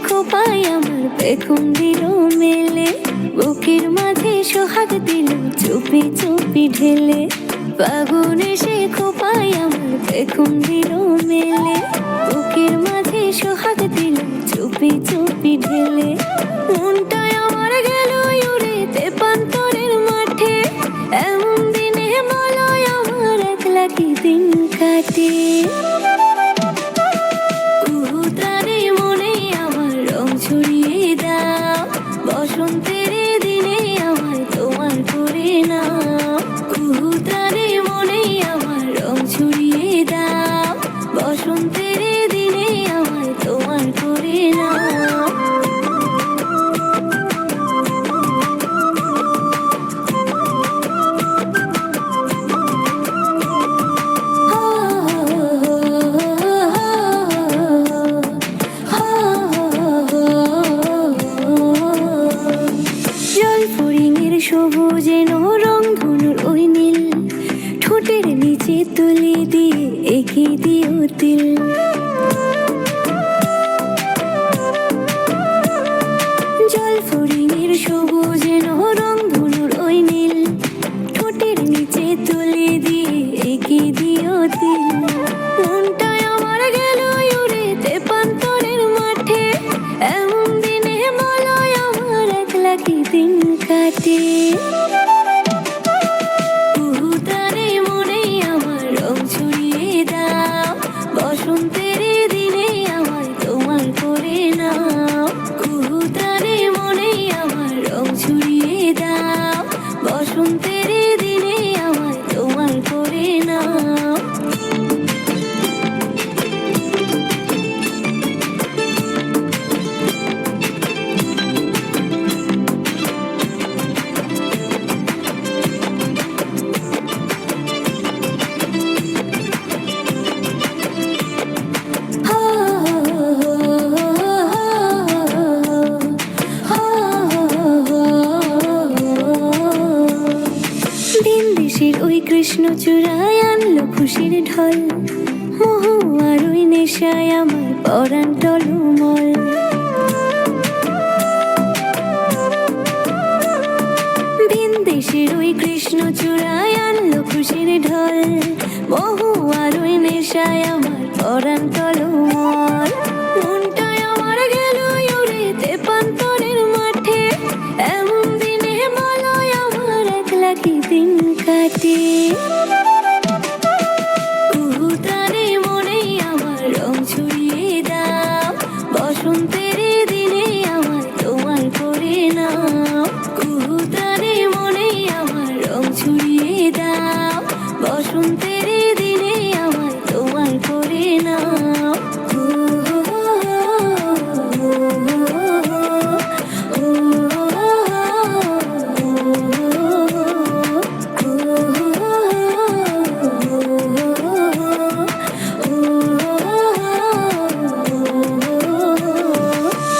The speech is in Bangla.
খোপায় আমার পেখম দিল মেলে, বুকের মাঝে সোহাগ দিল চুপি চুপি ঢেলে। ফাগুন এসে খোপায় আমার পেখম দিল মেলে, বুকের মাঝে সোহাগ দিল চুপি চুপি ঢেলে। মনটায় আমার গেল উড়ে তেপান্তরের মাঠে, এমন দিনে বলয় আমার একলা কি দিন কাটে। ছড়িয়ে দাও বসন্তের দিনে আমায় তোমার করে নাও, কুহুতারে মনে আমার রং ছড়িয়ে দাও বসন্তের দিনে আমায় তোমার করে নাও। সবুজে রং ধনুর ওই নীল, ঠোঁটের নিচে তুলে দিয়ে এঁকে দিও তিল। জল ফড়িংয়ের সবুজে রং ধনুর ওই নীল, ঠোঁটের নিচে তুলে দিয়ে এঁকে দিও তিল। মনটায় আমার গেল উড়ে তেপান্তরের মাঠে, এমন দিনে বলয় আমার একলা কি দিন কাটে। কুহুতারে মনে আমার রং ছড়িয়ে দাও বসন্তের দিনে আমায় তোমার করে নাও, কুহুতারে মনে আমার রং ছড়িয়ে দাও বসন্তের দিনে আমায় তোমার করে নাও। ওই কৃষ্ণ চূড়ায় আনলো খুশির ঢল, মোহ আর ওই নেশায় আমার পরাণ টলমল। ভিন দেশের ওই কৃষ্ণ চূড়ায় আনলো খুশির ঢল, মোহ আর ওই নেশায় আমার পরাণ টলমল।